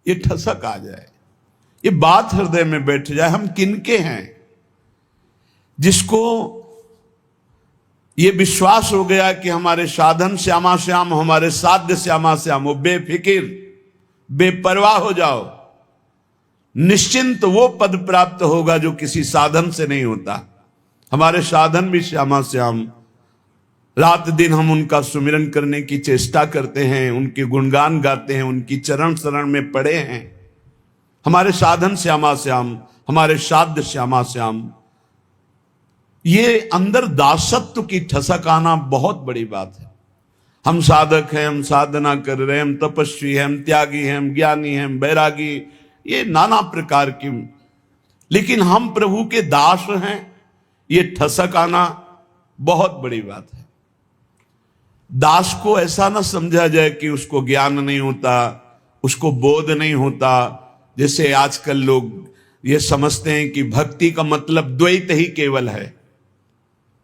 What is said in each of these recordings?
ये ठसक आ जाए, ये बात हृदय में बैठ जाए, हम किनके हैं। जिसको ये विश्वास हो गया कि हमारे साधन श्यामा श्याम, हमारे साध्य श्यामा श्याम, वो बेफिक्र बेपरवाह हो जाओ, निश्चिंत वो पद प्राप्त होगा जो किसी साधन से नहीं होता। हमारे साधन भी श्यामा श्याम, रात दिन हम उनका सुमिरन करने की चेष्टा करते हैं, उनके गुणगान गाते हैं, उनकी चरण शरण में पड़े हैं। हमारे साधन श्यामा श्याम, हमारे साध्य श्यामा श्याम। ये अंदर दासत्व की ठसक आना बहुत बड़ी बात है। हम साधक हैं, हम साधना कर रहे हैं, हम तपस्वी हैं, हम त्यागी हैं, हम ज्ञानी हैं, हम बैरागी, ये नाना प्रकार की, लेकिन हम प्रभु के दास हैं, ये ठसक आना बहुत बड़ी बात है। दास को ऐसा ना समझा जाए कि उसको ज्ञान नहीं होता, उसको बोध नहीं होता। जैसे आजकल लोग ये समझते हैं कि भक्ति का मतलब द्वैत ही केवल है।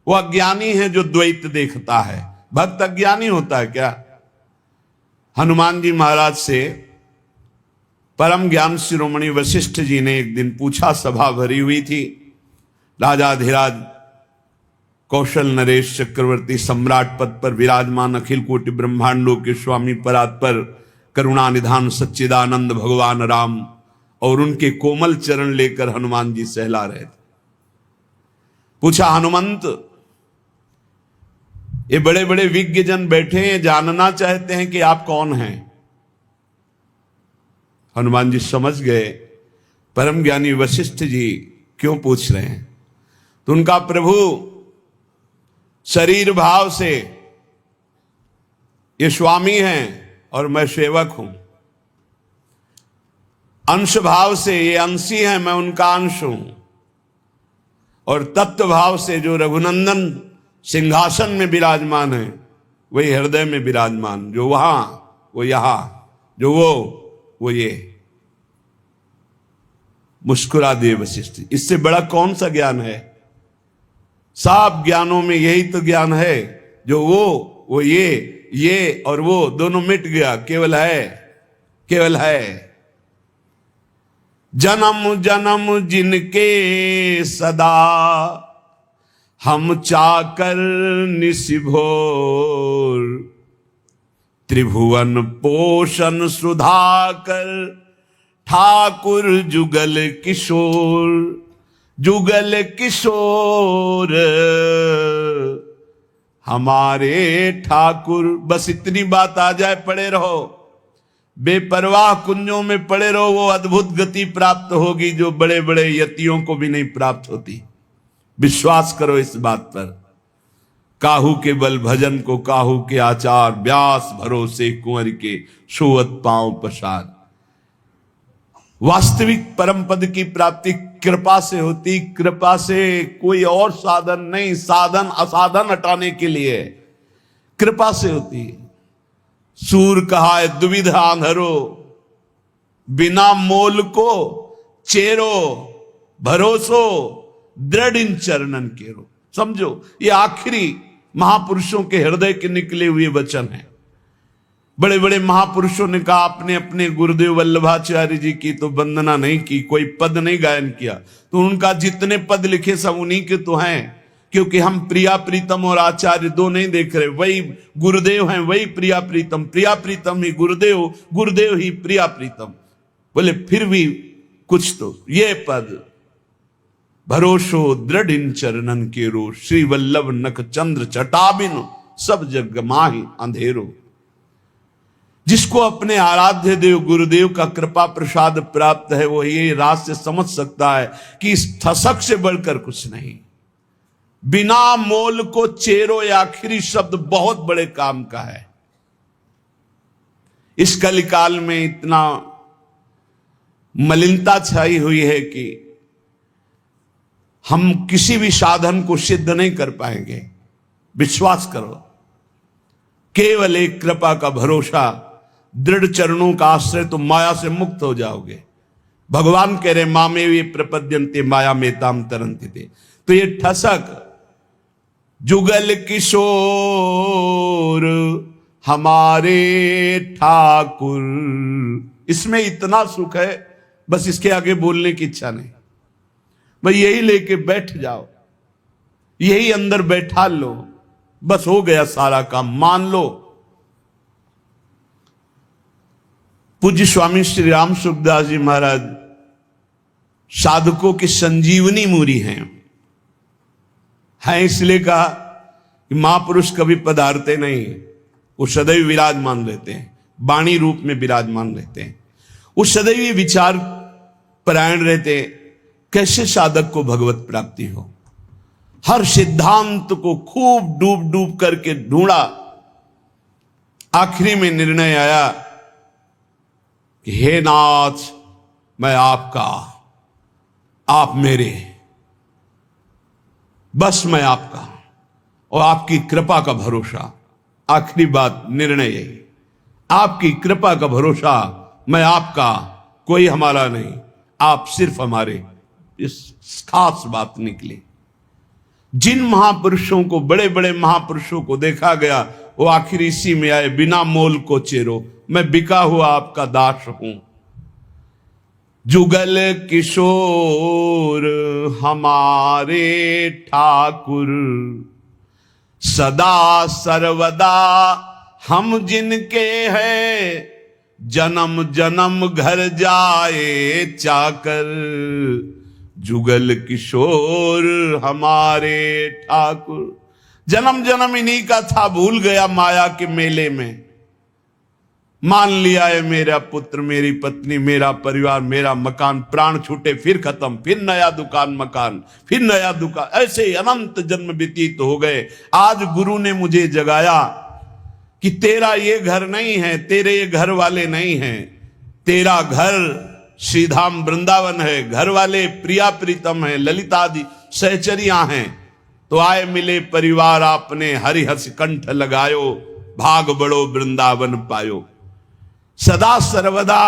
वो अज्ञानी है जो द्वैत देखता है। भक्त अज्ञानी होता है क्या? हनुमान जी महाराज से परम ज्ञान शिरोमणि वशिष्ठ जी ने एक दिन पूछा, सभा भरी हुई थी, राजाधिराज कौशल नरेश चक्रवर्ती सम्राट पद पर विराजमान अखिल कोटि ब्रह्मांडों के स्वामी परात्पर करुणा निधान सच्चिदानंद भगवान राम, और उनके कोमल चरण लेकर हनुमान जी सहला रहे थे। पूछा, हनुमंत, ये बड़े बड़े विज्ञ जन बैठे हैं, जानना चाहते हैं कि आप कौन हैं। हनुमान जी समझ गए परम ज्ञानी वशिष्ठ जी क्यों पूछ रहे हैं। तो उनका, प्रभु शरीर भाव से ये स्वामी हैं और मैं सेवक हूं, अंश भाव से ये अंशी हैं, मैं उनका अंश हूं, और तत्व भाव से जो रघुनंदन सिंहासन में विराजमान है वही हृदय में विराजमान, जो वहां वो यहां, जो वो ये। मुस्कुरा दिए वशिष्ठ। इससे बड़ा कौन सा ज्ञान है? सब ज्ञानों में यही तो ज्ञान है, जो वो ये और वो दोनों मिट गया, केवल है। जन्म जन्म जिनके सदा हम चाकर निशिभोर, त्रिभुवन पोषण सुधाकर ठाकुर जुगल किशोर, जुगल किशोर हमारे ठाकुर। बस इतनी बात आ जाए, पड़े रहो, बेपरवाह कुंजों में पड़े रहो, वो अद्भुत गति प्राप्त होगी जो बड़े बड़े यतियों को भी नहीं प्राप्त होती। विश्वास करो इस बात पर। काहू के बल भजन को काहू के आचार, व्यास भरोसे कुंवर के सोवत पांव पसार। वास्तविक परम पद की प्राप्ति कृपा से होती, कृपा से, कोई और साधन नहीं। साधन असाधन हटाने के लिए कृपा से होती है। सूर कहा है दुविधा आंधरो, बिना मोल को चेरो, भरोसो दृढ़ इन चरणन केरो। समझो, ये आखिरी महापुरुषों के हृदय के निकले हुए वचन हैं। बड़े बड़े महापुरुषों ने कहा, अपने अपने गुरुदेव वल्लभाचार्य जी की तो वंदना नहीं की, कोई पद नहीं गायन किया, तो उनका जितने पद लिखे सब उन्हीं के तो हैं, क्योंकि हम प्रिया प्रीतम और आचार्य दो नहीं देख रहे। वही गुरुदेव हैं, वही प्रिया प्रीतम ही गुरुदेव, गुरुदेव ही प्रिया प्रीतम। बोले फिर भी कुछ तो, ये पद भरोसो दृढ़ इन चरणन के रो, श्री वल्लभ नख चंद्र चटाबिन सब जग माहि अंधेरो। जिसको अपने आराध्य देव गुरुदेव का कृपा प्रसाद प्राप्त है, वो ये राज से समझ सकता है कि इस ठसक से बढ़कर कुछ नहीं। बिना मोल को चेरो, ये आखिरी शब्द बहुत बड़े काम का है। इस कलिकाल में इतना मलिनता छाई हुई है कि हम किसी भी साधन को सिद्ध नहीं कर पाएंगे। विश्वास करो, केवल एक कृपा का भरोसा, दृढ़ चरणों का आश्रय, तो माया से मुक्त हो जाओगे। भगवान कह रहे मामे वे प्रपद्यन्ते माया में ताम तरन्ति थे। तो ये ठसक, जुगल किशोर हमारे ठाकुर, इसमें इतना सुख है, बस इसके आगे बोलने की इच्छा नहीं। भाई यही लेके बैठ जाओ, यही अंदर बैठा लो, बस हो गया सारा काम, मान लो। पूज्य स्वामी श्री राम सुखदास जी महाराज साधकों की संजीवनी मूरी हैं। इसलिए कहा कि महापुरुष कभी पधारते नहीं, वो सदैव विराजमान रहते हैं, वाणी रूप में विराजमान रहते हैं, वो सदैव विचार परायण रहते हैं। कैसे साधक को भगवत प्राप्ति हो, हर सिद्धांत को खूब डूब डूब करके ढूंढा, आखिरी में निर्णय आया कि हे नाथ, मैं आपका, आप मेरे, बस मैं आपका और आपकी कृपा का भरोसा। आखिरी बात, निर्णय यही, आपकी कृपा का भरोसा, मैं आपका, कोई हमारा नहीं, आप सिर्फ हमारे। इस खास बात निकली। जिन महापुरुषों को, बड़े बड़े महापुरुषों को देखा गया, वो आखिर इसी में आए, बिना मोल को चेरो, मैं बिका हुआ आपका दास हूं। जुगल किशोर हमारे ठाकुर, सदा सर्वदा हम जिनके हैं, जन्म जन्म घर जाए चाकर। जुगल किशोर हमारे ठाकुर, जन्म जन्म इन्हीं का था, भूल गया माया के मेले में। मान लिया है मेरा पुत्र, मेरी पत्नी, मेरा परिवार, मेरा मकान, प्राण छूटे फिर खत्म, फिर नया दुकान मकान, फिर नया दुकान, ऐसे अनंत जन्म व्यतीत हो गए। आज गुरु ने मुझे जगाया कि तेरा ये घर नहीं है, तेरे ये घर वाले नहीं हैं, तेरा घर श्रीधाम वृंदावन है, घर वाले प्रिया प्रीतम है, ललितादि सहचरियां हैं। तो आए मिले परिवार आपने, हरिहस कंठ लगायो, भाग बड़ो वृंदावन पायो। सदा सर्वदा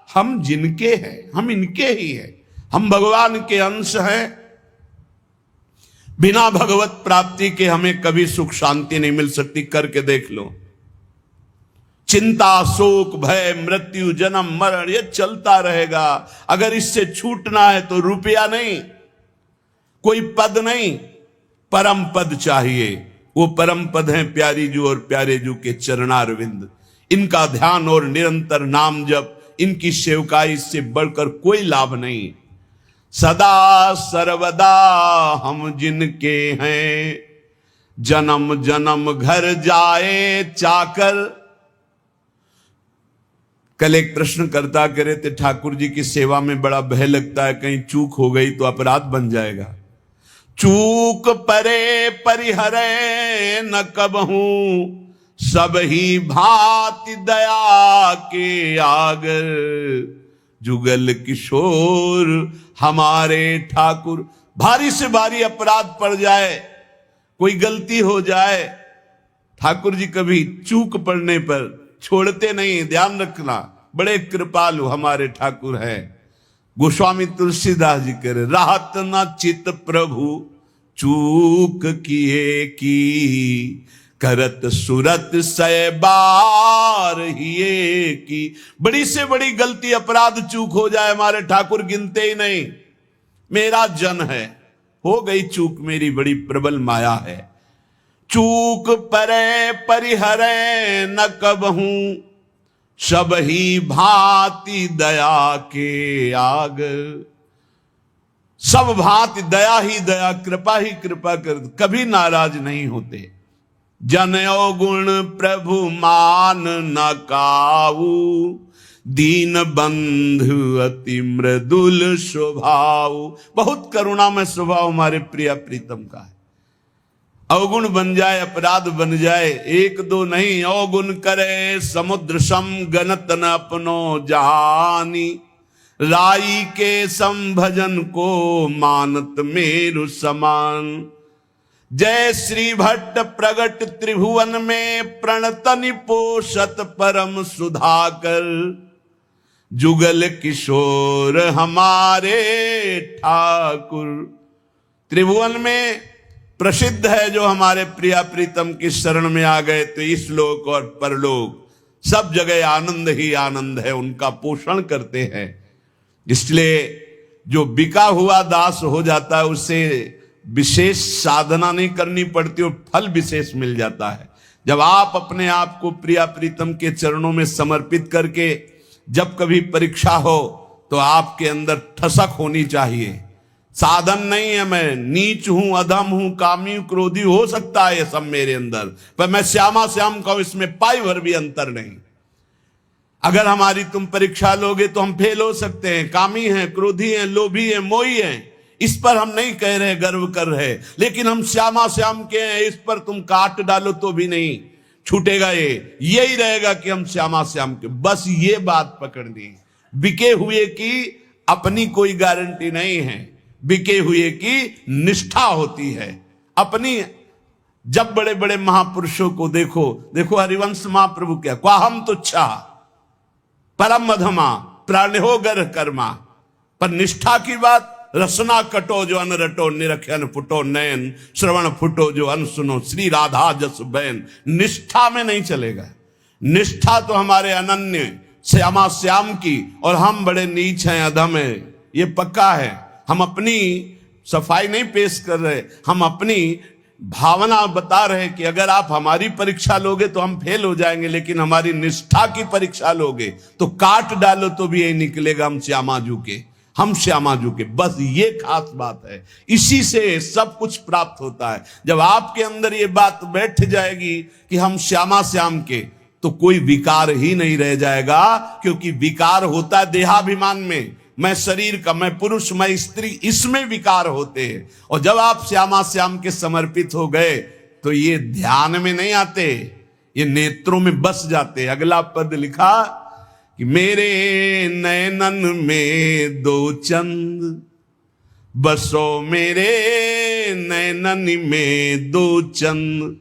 हम जिनके हैं, हम इनके ही हैं, हम भगवान के अंश हैं। बिना भगवत प्राप्ति के हमें कभी सुख शांति नहीं मिल सकती। करके देख लो, चिंता शोक भय मृत्यु जन्म मरण ये चलता रहेगा। अगर इससे छूटना है तो रुपया नहीं, कोई पद नहीं, परम पद चाहिए। वो परम पद हैं प्यारी जू और प्यारे जू के चरणारविंद। इनका ध्यान और निरंतर नाम जप, इनकी सेवकाई से बढ़कर कोई लाभ नहीं। सदा सर्वदा हम जिनके हैं, जन्म जन्म घर जाए चाकर। कल एक प्रश्न करता करे थे, ठाकुर जी की सेवा में बड़ा भय लगता है, कहीं चूक हो गई तो अपराध बन जाएगा। चूक परे परिहरे न कबहूं, सब ही भांति दया के आगर। जुगल किशोर हमारे ठाकुर। भारी से भारी अपराध पड़ जाए, कोई गलती हो जाए, ठाकुर जी कभी चूक पड़ने पर छोड़ते नहीं। ध्यान रखना, बड़े कृपालु हमारे ठाकुर हैं। गोस्वामी तुलसीदास जी कह रहे, राहत न चित प्रभु चूक किए की, करत सुरत सै बार हिये की। बड़ी से बड़ी गलती अपराध चूक हो जाए, हमारे ठाकुर गिनते ही नहीं। मेरा जन है, हो गई चूक, मेरी बड़ी प्रबल माया है। चूक परे परिहरे न कबहूं, सब ही भांति दया के आग। सब भांति दया ही दया, कृपा ही कृपा कर, कभी नाराज नहीं होते। जनयो गुण प्रभु मान न काऊ, दीन बंधु अति मृदुल स्वभाव। बहुत करुणा में स्वभाव हमारे प्रिया प्रीतम का है। अवगुण बन जाए, अपराध बन जाए, एक दो नहीं, अवगुण करे समुद्र सम, गणत न अपनो जहानी। राई के संभजन को मानत मेरु समान। जय श्री भट्ट प्रगट त्रिभुवन में, प्रणतनि पोषत परम सुधाकर। जुगल किशोर हमारे ठाकुर। त्रिभुवन में प्रसिद्ध है जो हमारे प्रिया प्रीतम की शरण में आ गए तो इस लोक और परलोक सब जगह आनंद ही आनंद है, उनका पोषण करते हैं। इसलिए जो बिका हुआ दास हो जाता है उसे विशेष साधना नहीं करनी पड़ती और फल विशेष मिल जाता है। जब आप अपने आप को प्रिया प्रीतम के चरणों में समर्पित करके जब कभी परीक्षा हो तो आपके अंदर ठसक होनी चाहिए। साधन नहीं है, मैं नीच हूं, अधम हूं, कामी हूं, क्रोधी हो सकता है ये सब मेरे अंदर, पर मैं श्यामा श्याम का इसमें पाई भर भी अंतर नहीं। अगर हमारी तुम परीक्षा लोगे तो हम फेल हो सकते हैं, कामी हैं, क्रोधी हैं, लोभी हैं, मोही हैं, इस पर हम नहीं कह रहे गर्व कर रहे, लेकिन हम श्यामा श्याम के हैं, इस पर तुम काट डालो तो भी नहीं छूटेगा। ये यही रहेगा कि हम श्यामा श्याम के, बस ये बात पकड़नी। बिके हुए की अपनी कोई गारंटी नहीं है, बिके हुए की निष्ठा होती है अपनी। जब बड़े बड़े महापुरुषों को देखो, देखो हरिवंश महाप्रभु क्या, क्वाहम तुच्छा परम मधमा प्राणहो गर कर्मा, पर निष्ठा की बात, रसना कटो जो अन रटो, निरखन फुटो नयन, श्रवण फुटो जो अन सुनो, श्री राधा जस बैन। निष्ठा में नहीं चलेगा। निष्ठा तो हमारे अनन्य श्यामा श्याम की, और हम बड़े नीच हैं, अधम हैं, ये पक्का है। हम अपनी सफाई नहीं पेश कर रहे, हम अपनी भावना बता रहे कि अगर आप हमारी परीक्षा लोगे तो हम फेल हो जाएंगे, लेकिन हमारी निष्ठा की परीक्षा लोगे तो काट डालो तो भी यही निकलेगा, हम श्यामाजू के, हम श्यामाजू के। बस ये खास बात है, इसी से सब कुछ प्राप्त होता है। जब आपके अंदर ये बात बैठ जाएगी कि हम श्यामा श्याम के, तो कोई विकार ही नहीं रह जाएगा, क्योंकि विकार होता है देहाभिमान में, मैं शरीर का, मैं पुरुष, मैं स्त्री, इसमें विकार होते हैं। और जब आप श्यामा श्याम के समर्पित हो गए तो ये ध्यान में नहीं आते, ये नेत्रों में बस जाते। अगला पद लिखा कि मेरे नयनन में दो चंद बसो, मेरे नयनन में दो चंद।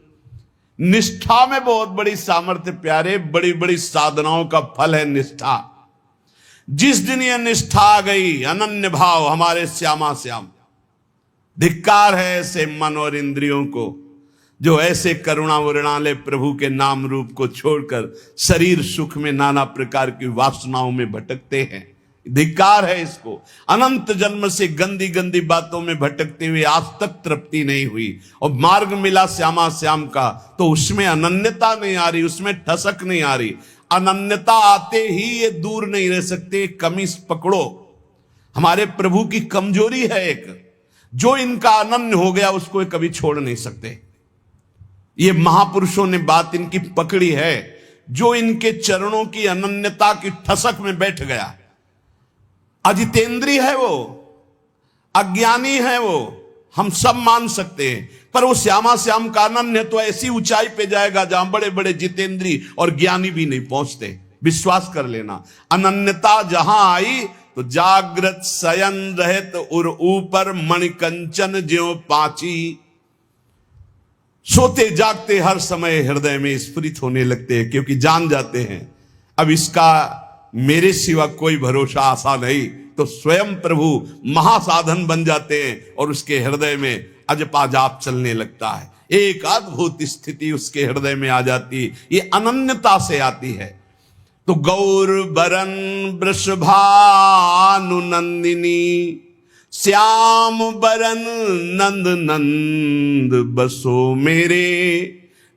निष्ठा में बहुत बड़ी सामर्थ्य प्यारे, बड़ी बड़ी साधनाओं का फल है निष्ठा। जिस दिन यह निष्ठा आ गई, अनन्य भाव हमारे श्यामा श्याम, धिक्कार है ऐसे मन और इंद्रियों को जो ऐसे करुणा वर्णाले प्रभु के नाम रूप को छोड़कर शरीर सुख में नाना प्रकार की वासनाओं में भटकते हैं। धिक्कार है इसको। अनंत जन्म से गंदी गंदी बातों में भटकते हुए आज तक तृप्ति नहीं हुई, और मार्ग मिला श्यामा श्याम का तो उसमें अनन्यता नहीं आ रही, उसमें ठसक नहीं आ रही। अनन्यता आते ही ये दूर नहीं रह सकते। कमी पकड़ो, हमारे प्रभु की कमजोरी है एक, जो इनका अनन्य हो गया उसको ये कभी छोड़ नहीं सकते। ये महापुरुषों ने बात इनकी पकड़ी है, जो इनके चरणों की अनन्यता की ठसक में बैठ गया। अजितेंद्री है वो, अज्ञानी है वो, हम सब मान सकते हैं, पर वो श्यामा श्याम का अनन्य तो ऐसी ऊंचाई पे जाएगा जहां बड़े बड़े जितेंद्री और ज्ञानी भी नहीं पहुंचते। विश्वास कर लेना, अनन्यता जहां आई तो जागृत शयन रहत उर ऊपर मणिकंचन ज्यों पाची। सोते जागते हर समय हृदय में स्फुरित होने लगते हैं, क्योंकि जान जाते हैं अब इसका मेरे सिवा कोई भरोसा आशा नहीं। तो स्वयं प्रभु महासाधन बन जाते हैं और उसके हृदय में अजपा जाप चलने लगता है। एक अद्भुत स्थिति उसके हृदय में आ जाती, ये अनन्यता से आती है। तो गौर बरन वृषभानु नंदिनी, श्याम बरन नंद नंद बसो, मेरे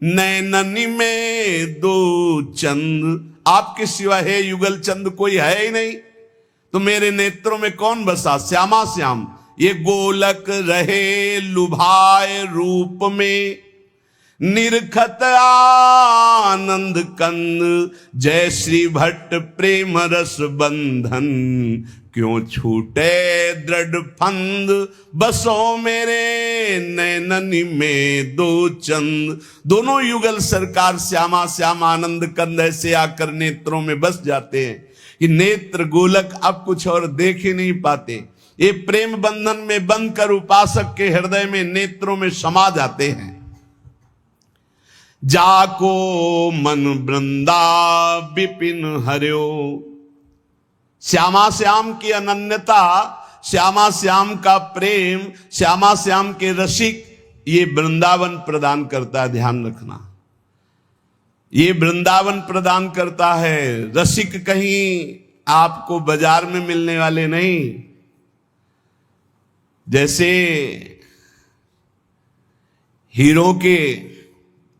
नैननी में दो चंद। आपके सिवा है युगल चंद कोई है ही नहीं, तो मेरे नेत्रों में कौन बसा? श्यामा श्याम। ये गोलक रहे लुभाए रूप में, निरखत आनंद कंद, जय श्री भट्ट प्रेम रस बंधन, क्यों छूटे दृढ़ फंद, बसो मेरे नैननी में दो चंद। दोनों युगल सरकार श्यामा श्याम आनंद कंद ऐसे आकर नेत्रों में बस जाते हैं कि नेत्र गोलक अब कुछ और देख ही नहीं पाते। ये प्रेम बंधन में बंद कर उपासक के हृदय में नेत्रों में समा जाते हैं। जाको मन वृंदा विपिन हर्यो। श्यामा श्याम की अनन्यता, श्यामा श्याम का प्रेम, श्यामा श्याम के रसिक, ये वृंदावन प्रदान करता है। ध्यान रखना, ये वृंदावन प्रदान करता है। रसिक कहीं आपको बाजार में मिलने वाले नहीं। जैसे हीरो के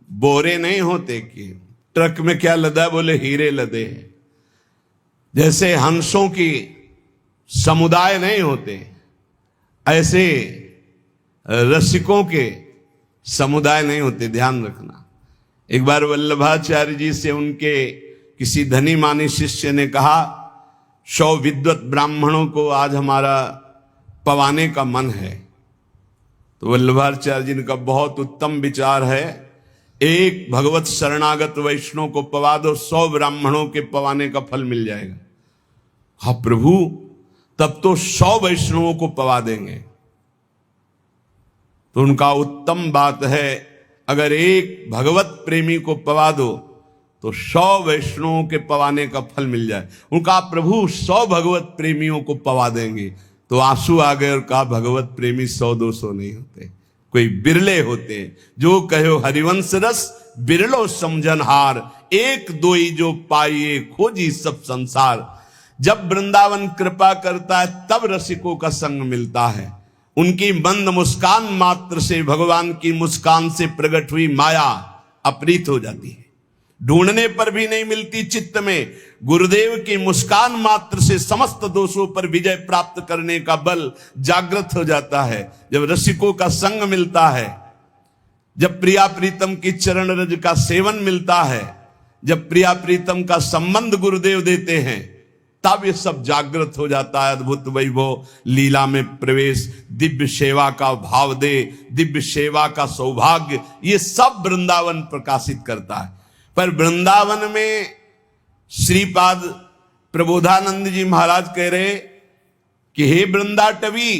बोरे नहीं होते कि ट्रक में क्या लदा, बोले हीरे लदे हैं। जैसे हंसों की समुदाय नहीं होते, ऐसे रसिकों के समुदाय नहीं होते, ध्यान रखना। एक बार वल्लभाचार्य जी से उनके किसी धनी मानी शिष्य ने कहा, 100 विद्वत ब्राह्मणों को आज हमारा पवाने का मन है। तो वल्लभाचार्य जी ने कहा, बहुत उत्तम विचार है, एक भगवत शरणागत वैष्णव को पवा दो, 100 ब्राह्मणों के पवाने का फल मिल जाएगा। हाँ प्रभु, तब तो 100 वैष्णवों को पवा देंगे। तो उनका उत्तम बात है, अगर एक भगवत प्रेमी को पवा दो तो 100 वैष्णवों के पवाने का फल मिल जाए। उनका प्रभु 100 भगवत प्रेमियों को पवा देंगे। तो आंसू आ गए और कहा, भगवत प्रेमी 100-200 नहीं होते, कोई बिरले होते। जो कहो हरिवंश रस बिरलो समझनहार, एक दोई जो पाइए खोजी सब संसार। जब वृंदावन कृपा करता है तब रसिकों का संग मिलता है। उनकी मंद मुस्कान मात्र से भगवान की मुस्कान से प्रकट हुई माया अपरीत हो जाती है, ढूंढने पर भी नहीं मिलती चित्त में। गुरुदेव की मुस्कान मात्र से समस्त दोषों पर विजय प्राप्त करने का बल जागृत हो जाता है। जब रसिकों का संग मिलता है, जब प्रिया प्रीतम की चरण रज का सेवन मिलता है, जब प्रिया प्रीतम का संबंध गुरुदेव देते हैं, तब ये सब जागृत हो जाता है। अद्भुत वैभव लीला में प्रवेश, दिव्य सेवा का भाव दे, दिव्य सेवा का सौभाग्य, ये सब वृंदावन प्रकाशित करता है। पर वृंदावन में श्रीपाद प्रबोधानंद जी महाराज कह रहे कि हे वृंदाटवी,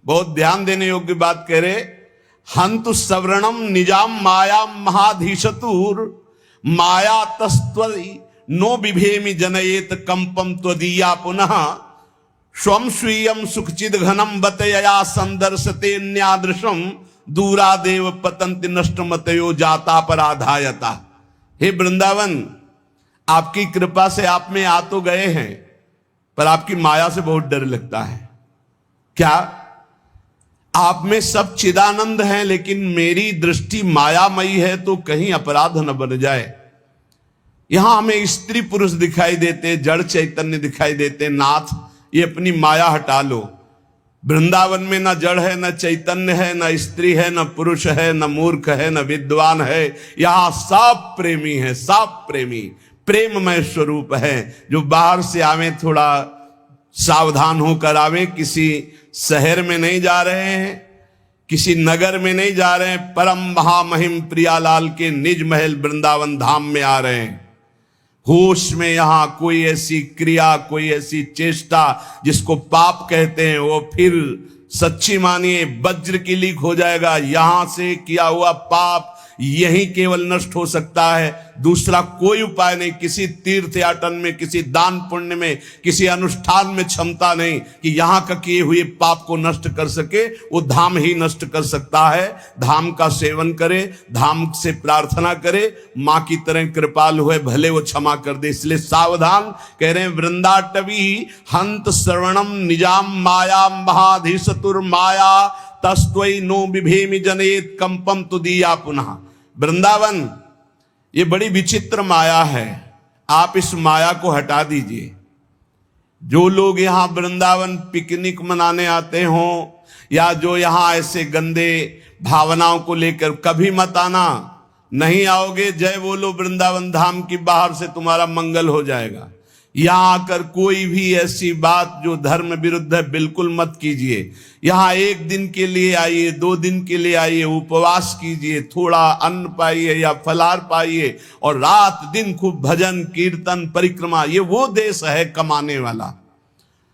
बहुत ध्यान देने योग्य बात कह रहे, हंतु सवर्णम निजाम माया महाधीशतुर माया तस्त्वई नो बिभेमि जनयेत कंपम त्वदीया पुनः स्वम स्वीयम सुखचिद घनम बतया संदर्शते न्यादृशम दूरादेव पतंति नष्टमतयो जाता पराधायता। हे वृंदावन, आपकी कृपा से आप में आ तो गए हैं, पर आपकी माया से बहुत डर लगता है। क्या आप में सब चिदानंद हैं, लेकिन मेरी दृष्टि मायामयी है, तो कहीं अपराध न बन जाए। यहां हमें स्त्री पुरुष दिखाई देते, जड़ चैतन्य दिखाई देते। नाथ, ये अपनी माया हटा लो। वृंदावन में न जड़ है, न चैतन्य है, न स्त्री है, न पुरुष है, न मूर्ख है, न विद्वान है। यहां सब प्रेमी है, सब प्रेमी प्रेममय स्वरूप है। जो बाहर से आवे थोड़ा सावधान होकर आवे। किसी शहर में नहीं जा रहे हैं, किसी नगर में नहीं जा रहे हैं, परम महामहिम प्रियालाल के निज महल वृंदावन धाम में आ रहे हैं। होश में यहां कोई ऐसी क्रिया, कोई ऐसी चेष्टा जिसको पाप कहते हैं, वो फिर सच्ची मानिए वज्र की लीक हो जाएगा। यहां से किया हुआ पाप यही केवल नष्ट हो सकता है, दूसरा कोई उपाय नहीं। किसी तीर्थ याटन में, किसी दान पुण्य में, किसी अनुष्ठान में क्षमता नहीं कि यहां का किए हुए पाप को नष्ट कर सके। वो धाम ही नष्ट कर सकता है। धाम का सेवन करे, धाम से प्रार्थना करे, मां की तरह कृपाल हुए, भले वो क्षमा कर दे। इसलिए सावधान कह रहे हैं, वृंदाटवी हंत श्रवणम निजाम माया महाधीशतुर माया तस्त्वई नो बिभेमि जनेत कंपम तुदीया पुनः। वृंदावन ये बड़ी विचित्र माया है, आप इस माया को हटा दीजिए। जो लोग यहां वृंदावन पिकनिक मनाने आते हों, या जो यहां ऐसे गंदे भावनाओं को लेकर, कभी मत आना। नहीं आओगे, जय बोलो वृंदावन धाम की, बाहर से तुम्हारा मंगल हो जाएगा। यहां आकर कोई भी ऐसी बात जो धर्म विरुद्ध है बिल्कुल मत कीजिए। यहां 1 दिन के लिए आइए, 2 दिन के लिए आइए, उपवास कीजिए, थोड़ा अन्न पाइए या फलाहार पाइए, और रात दिन खूब भजन कीर्तन परिक्रमा। ये वो देश है कमाने वाला,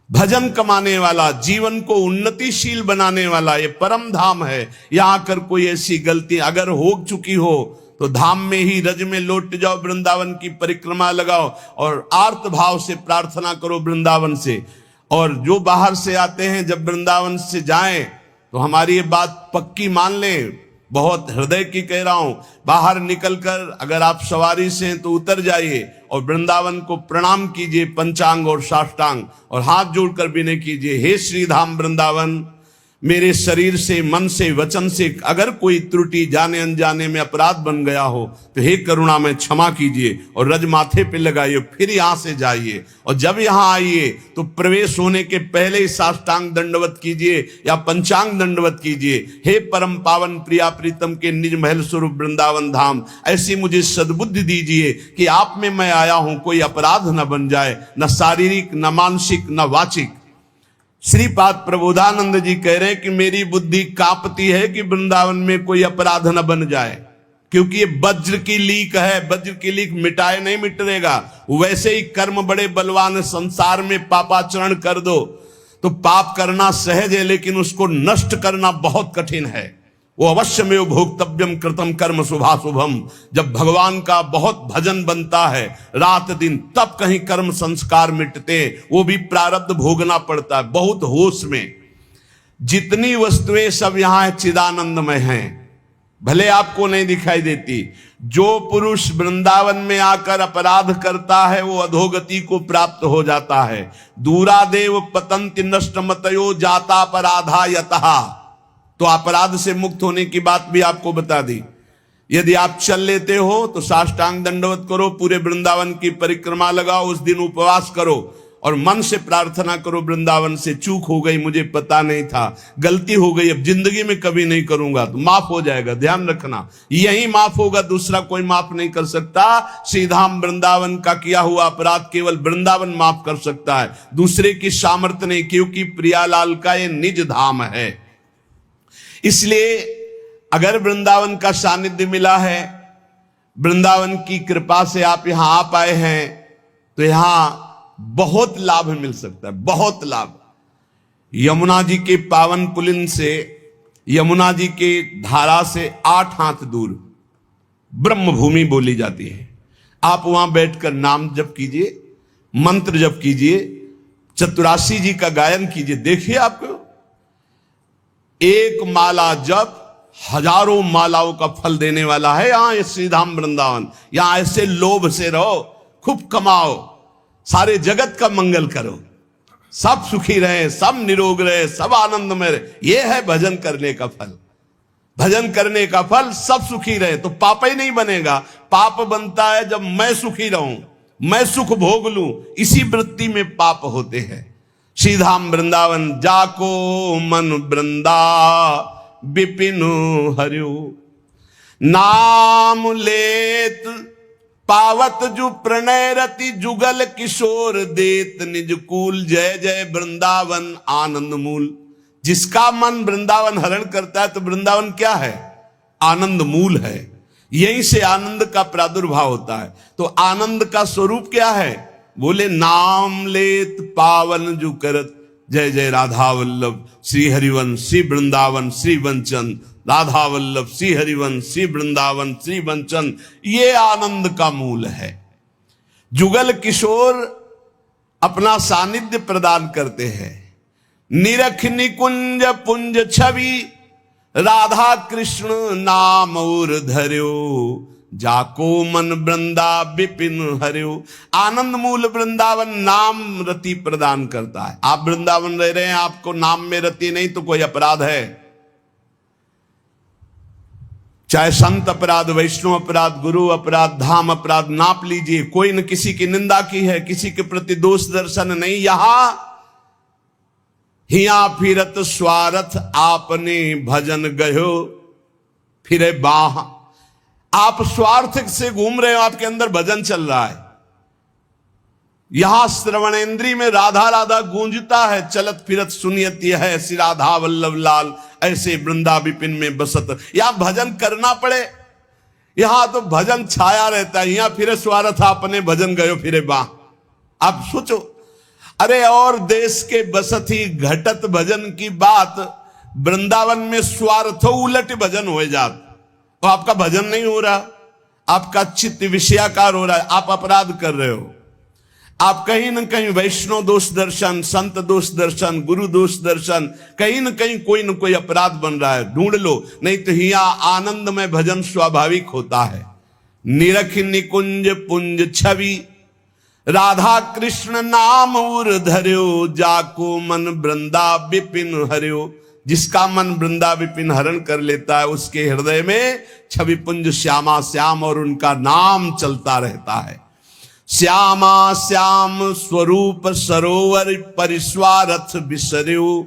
भजन कमाने वाला, जीवन को उन्नतिशील बनाने वाला। ये परम धाम है। यहां आकर कोई ऐसी गलती अगर हो चुकी हो तो धाम में ही रज में लौट जाओ, वृंदावन की परिक्रमा लगाओ और आर्त भाव से प्रार्थना करो वृंदावन से। और जो बाहर से आते हैं, जब वृंदावन से जाएं तो हमारी ये बात पक्की मान लें, बहुत हृदय की कह रहा हूं, बाहर निकलकर अगर आप सवारी से हैं तो उतर जाइए और वृंदावन को प्रणाम कीजिए, पंचांग और साष्टांग, और हाथ जोड़कर विनय कीजिए, हे श्री धाम वृंदावन, मेरे शरीर से, मन से, वचन से अगर कोई त्रुटि जाने अनजाने में अपराध बन गया हो तो हे करुणा में क्षमा कीजिए, और रज माथे पे लगाइए, फिर यहां से जाइए, और जब यहां आइए तो प्रवेश होने के पहले ही साष्टांग दंडवत कीजिए या पंचांग दंडवत कीजिए। हे परम पावन प्रिया प्रीतम के निज महल स्वरूप वृंदावन धाम, ऐसी मुझे सद्बुद्धि दीजिए कि आप में मैं आया हूं, कोई अपराध न बन जाए, न शारीरिक, न मानसिक, न वाचिक। श्रीपाद प्रबोधानंद जी कह रहे हैं कि मेरी बुद्धि कांपती है कि वृंदावन में कोई अपराध न बन जाए, क्योंकि ये वज्र की लीक है, वज्र की लीक मिटाए नहीं मिटेगा। वैसे ही कर्म बड़े बलवान, संसार में पापाचरण कर दो तो पाप करना सहज है, लेकिन उसको नष्ट करना बहुत कठिन है। वो अवश्य में भोक्तव्यम कृतम कर्म शुभाशुभम। जब भगवान का बहुत भजन बनता है रात दिन, तब कहीं कर्म संस्कार मिटते, वो भी प्रारब्ध भोगना पड़ता है बहुत होश में। जितनी वस्तुएं सब यहां चिदानंदमय हैं, भले आपको नहीं दिखाई देती। जो पुरुष वृंदावन में आकर अपराध करता है वो अधोगति को प्राप्त हो जाता है। दूरादेव पतंति नष्ट मतयो जाता अपराधा यतः। तो अपराध से मुक्त होने की बात भी आपको बता दी। यदि आप चल लेते हो तो साष्टांग दंडवत करो, पूरे वृंदावन की परिक्रमा लगाओ, उस दिन उपवास करो और मन से प्रार्थना करो, वृंदावन से चूक हो गई, मुझे पता नहीं था, गलती हो गई, अब जिंदगी में कभी नहीं करूंगा, तो माफ हो जाएगा। ध्यान रखना, यही माफ होगा, दूसरा कोई माफ नहीं कर सकता। श्रीधाम वृंदावन का किया हुआ अपराध केवल वृंदावन माफ कर सकता है, दूसरे की सामर्थ्य नहीं, क्योंकि प्रियालाल का ये निज धाम है। इसलिए अगर वृंदावन का सानिध्य मिला है, वृंदावन की कृपा से आप यहां आ पाए हैं, तो यहां बहुत लाभ मिल सकता है, बहुत लाभ। यमुना जी के पावन पुलिन से, यमुना जी के धारा से 8 हाथ दूर ब्रह्म भूमि बोली जाती है। आप वहां बैठकर नाम जप कीजिए, मंत्र जप कीजिए, चतुरासी जी का गायन कीजिए। देखिए आपको एक माला जप हजारों मालाओं का फल देने वाला है यहां श्रीधाम वृंदावन। यहां ऐसे लोभ से रहो, खूब कमाओ, सारे जगत का मंगल करो, सब सुखी रहे, सब निरोग रहे, सब आनंद में रहे। यह है भजन करने का फल। भजन करने का फल सब सुखी रहे तो पाप ही नहीं बनेगा। पाप बनता है जब मैं सुखी रहूं, मैं सुख भोग लूं, इसी वृत्ति में पाप होते हैं। श्रीधाम वृंदावन जाको मन वृंदा विपिन हरियो, नाम लेत पावत जु प्रणय रति, जुगल किशोर देत निज कूल, जय जय वृंदावन आनंद मूल। जिसका मन वृंदावन हरण करता है तो वृंदावन क्या है? आनंद मूल है। यहीं से आनंद का प्रादुर्भाव होता है। तो आनंद का स्वरूप क्या है? बोले नाम लेत पावन जु करत, जय जय राधा वल्लभ श्री हरिवंश श्री वृंदावन श्री वंचन, राधा वल्लभ श्री हरिवंश श्री वृंदावन श्री वंचन। ये आनंद का मूल है। जुगल किशोर अपना सानिध्य प्रदान करते हैं। निरख निकुंज पुंज छवि, राधा कृष्ण नाम और धर्यो, जाको मन वृंदा विपिन हरियो। आनंद मूल वृंदावन नाम रति प्रदान करता है। आप वृंदावन रह रहे हैं, आपको नाम में रति नहीं तो कोई अपराध है। चाहे संत अपराध, वैष्णव अपराध, गुरु अपराध, धाम अपराध, नाप लीजिए। कोई न किसी की निंदा की है, किसी के प्रति दोष दर्शन नहीं। यहां हिया फिरत स्वार्थ आपने भजन गयो फिरे बाह। आप स्वार्थ से घूम रहे हो, आपके अंदर भजन चल रहा है। यहां श्रवणेंद्री में राधा राधा गूंजता है, चलत फिरत सुनियत यह है श्री राधा वल्लभ लाल, ऐसे वृंदा विपिन में बसत। यहां भजन करना पड़े, यहां तो भजन छाया रहता है। यहां फिरे स्वार्थ आपने भजन गयो फिरे बाह। आप सोचो, अरे और देश के बसत ही घटत भजन की बात, वृंदावन में स्वार्थ उलट भजन हो जात, तो आपका भजन नहीं हो रहा, आपका चित्त विषयाकार हो रहा है, आप अपराध कर रहे हो। आप कहीं न कहीं वैष्णव दोष दर्शन, संत दोष दर्शन, गुरु दोष दर्शन, कहीं न कहीं कोई न कोई अपराध बन रहा है, ढूंढ लो। नहीं तो हिया आनंद में भजन स्वाभाविक होता है। निरख निकुंज पुंज छवि, राधा कृष्ण नाम उर धर्यो, जाको मन वृंदा विपिन हर्यो। जिसका मन वृंदा विपिन हरण कर लेता है, उसके हृदय में छवि पुंज श्यामा श्याम और उनका नाम चलता रहता है। श्यामा श्याम स्वरूप सरोवर, परिस्वारथ बिसर्यो।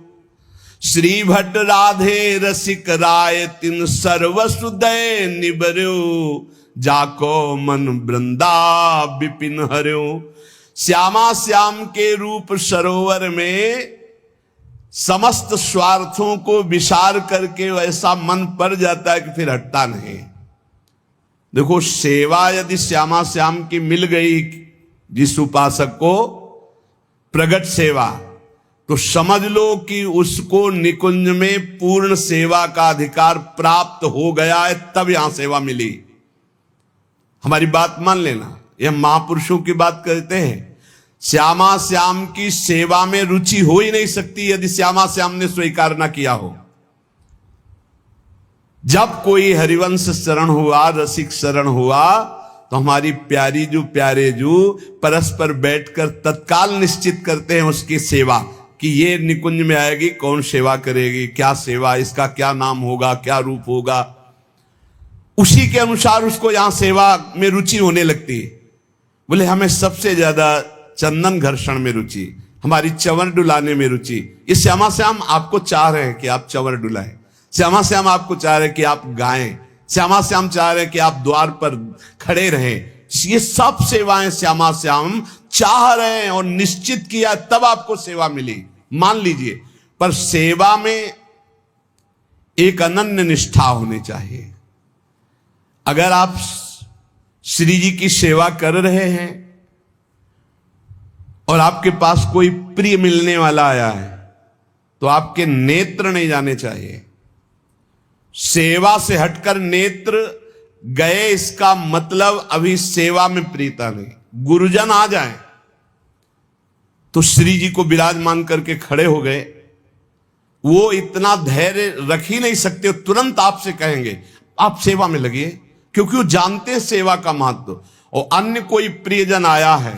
श्री भट्ट राधे रसिक राय, तिन सर्वसुदय निबर्यो। जाको मन वृंदा विपिन हर्यो। श्यामा श्याम के रूप सरोवर में समस्त स्वार्थों को विसार करके वैसा मन पड़ जाता है कि फिर हटता नहीं। देखो, सेवा यदि श्यामा श्याम की मिल गई जिस उपासक को, प्रगट सेवा, तो समझ लो कि उसको निकुंज में पूर्ण सेवा का अधिकार प्राप्त हो गया है, तब यहां सेवा मिली। हमारी बात मान लेना, यह महापुरुषों की बात करते हैं। श्यामा श्याम की सेवा में रुचि हो ही नहीं सकती यदि श्यामा श्याम ने स्वीकार ना किया हो। जब कोई हरिवंश शरण हुआ, रसिक शरण हुआ, तो हमारी प्यारी जो प्यारे जो परस्पर बैठकर तत्काल निश्चित करते हैं उसकी सेवा, कि ये निकुंज में आएगी, कौन सेवा करेगी, क्या सेवा, इसका क्या नाम होगा, क्या रूप होगा। उसी के अनुसार उसको यहां सेवा में रुचि होने लगती है। बोले हमें सबसे ज्यादा चंदन घर्षण में रुचि, हमारी चंवर डुलाने में रुचि। इस श्यामा श्याम आपको चाह रहे हैं कि आप चंवर डुलाएं, श्यामा श्याम आपको चाह रहे हैं कि आप गाएं, श्यामा श्याम चाह रहे हैं कि आप द्वार पर खड़े रहें। ये सब सेवाएं श्यामा श्याम चाह रहे हैं और निश्चित किया तब आपको सेवा मिली, मान लीजिए। पर सेवा में एक अनन्य निष्ठा होनी चाहिए। अगर आप श्री जी की सेवा कर रहे हैं और आपके पास कोई प्रिय मिलने वाला आया है, तो आपके नेत्र नहीं जाने चाहिए। सेवा से हटकर नेत्र गए, इसका मतलब अभी सेवा में प्रीता नहीं। गुरुजन आ जाएं तो श्री जी को विराजमान करके खड़े हो गए, वो इतना धैर्य रख ही नहीं सकते, तुरंत आपसे कहेंगे आप सेवा में लगिए, क्योंकि वो जानते हैं सेवा का महत्व। और अन्य कोई प्रियजन आया है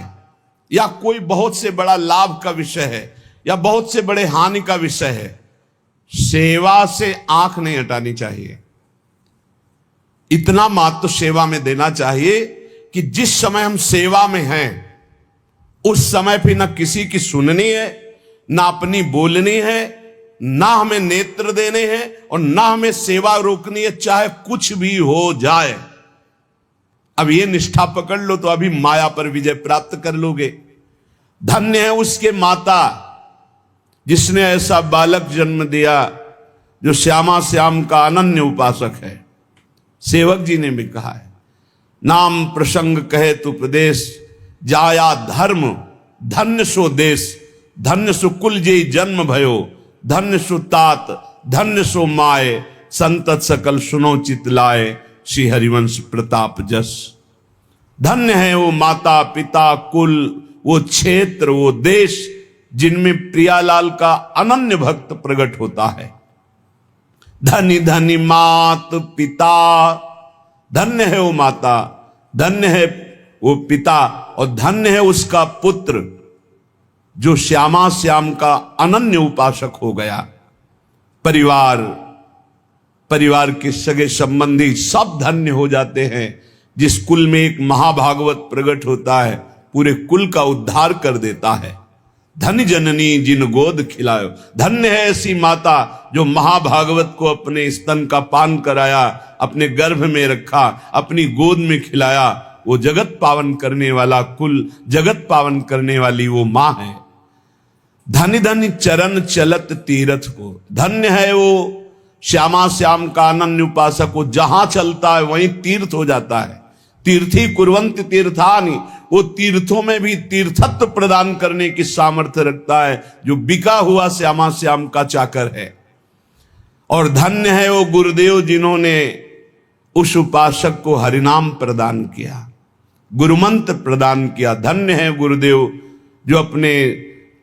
या कोई बहुत से बड़ा लाभ का विषय है या बहुत से बड़े हानि का विषय है, सेवा से आंख नहीं हटानी चाहिए। इतना महत्व सेवा में देना चाहिए कि जिस समय हम सेवा में हैं उस समय फिर ना किसी की सुननी है, ना अपनी बोलनी है, ना हमें नेत्र देने हैं और ना हमें सेवा रोकनी है, चाहे कुछ भी हो जाए। अब ये निष्ठा पकड़ लो तो अभी माया पर विजय प्राप्त कर लोगे। धन्य है उसके माता जिसने ऐसा बालक जन्म दिया जो श्यामा श्याम का अनन्य उपासक है। सेवक जी ने भी कहा है, नाम प्रसंग कहे तु प्रदेश, जाया धर्म धन्य सो देश। धन्य सो कुल जे जन्म भयो, धन्य सो तात धन्य सो माए। संतत सकल सुनो चित लाए, श्री हरिवंश प्रताप जस। धन्य है वो माता पिता कुल, वो क्षेत्र, वो देश जिनमें प्रियालाल का अनन्य भक्त प्रकट होता है। धनी धनी मात पिता, धन्य है वो माता, धन्य है वो पिता और धन्य है उसका पुत्र जो श्यामा श्याम का अनन्य उपासक हो गया। परिवार के सगे संबंधी सब धन्य हो जाते हैं। जिस कुल में एक महाभागवत प्रकट होता है, पूरे कुल का उद्धार कर देता है। धन्य जननी जिन गोद खिलायो, धन्य है ऐसी माता जो महाभागवत को अपने स्तन का पान कराया, अपने गर्भ में रखा, अपनी गोद में खिलाया। वो जगत पावन करने वाला कुल, जगत पावन करने वाली वो मां है। धन्य धन्य चरण चलत तीर्थ को, धन्य है वो श्यामा श्याम का अनन्य उपासक को, जहां चलता है वहीं तीर्थ हो जाता है। तीर्थी कुर्वन्ति तीर्थानि, वो तीर्थों में भी तीर्थत्व प्रदान करने की सामर्थ्य रखता है जो बिका हुआ श्यामा श्याम का चाकर है। और धन्य है वो गुरुदेव जिन्होंने उस उपासक को हरिनाम प्रदान किया। गुरुमंत्र प्रदान किया। धन्य है गुरुदेव जो अपने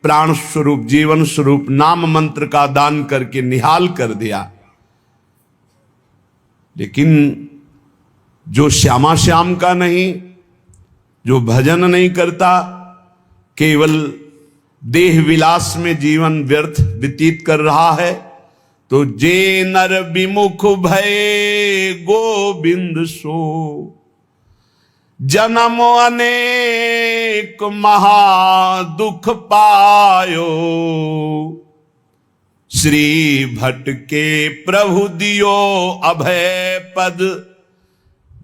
प्राण स्वरूप जीवन स्वरूप नाम मंत्र का दान करके निहाल कर दिया। लेकिन जो श्यामा श्याम का नहीं, जो भजन नहीं करता, केवल देह विलास में जीवन व्यर्थ व्यतीत कर रहा है, तो जे नर विमुख भय गोविंद सो जन्म अनेक महा दुख पायो। श्री भट्ट के प्रभु दियो अभय पद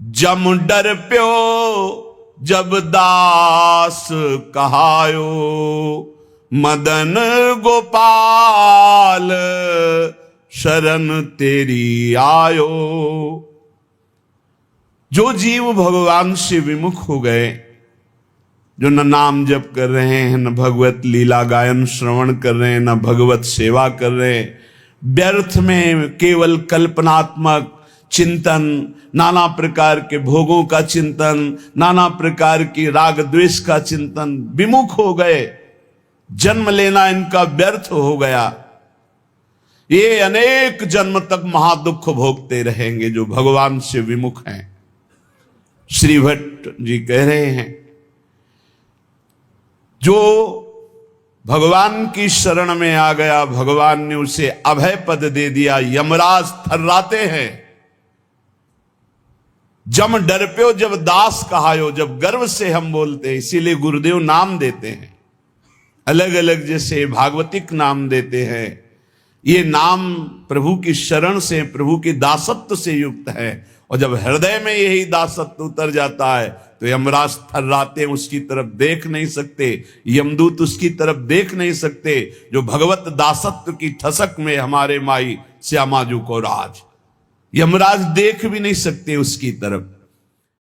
जम डर प्यो जब दास कहायो। मदन गोपाल शरण तेरी आयो। जो जीव भगवान से विमुख हो गए, जो न नाम जप कर रहे हैं, न भगवत लीला गायन श्रवण कर रहे हैं, न भगवत सेवा कर रहे हैं, व्यर्थ में केवल कल्पनात्मक चिंतन, नाना प्रकार के भोगों का चिंतन, नाना प्रकार की राग द्वेष का चिंतन, विमुख हो गए, जन्म लेना इनका व्यर्थ हो गया। ये अनेक जन्म तक महादुख भोगते रहेंगे जो भगवान से विमुख हैं। श्री भट्ट जी कह रहे हैं, जो भगवान की शरण में आ गया, भगवान ने उसे अभय पद दे दिया। यमराज थर्राते हैं। जम डर प्यो जब दास कहायो, जब गर्व से हम बोलते हैं, इसीलिए गुरुदेव नाम देते हैं अलग अलग, जैसे भागवतिक नाम देते हैं। ये नाम प्रभु की शरण से, प्रभु की दासत्व से युक्त है। और जब हृदय में यही दासत्व उतर जाता है तो यमराज थर्राते, उसकी तरफ देख नहीं सकते, यमदूत उसकी तरफ देख नहीं सकते। जो भगवत दासत्व की ठसक में हमारे माई श्यामाजू को राज, यमराज देख भी नहीं सकते उसकी तरफ।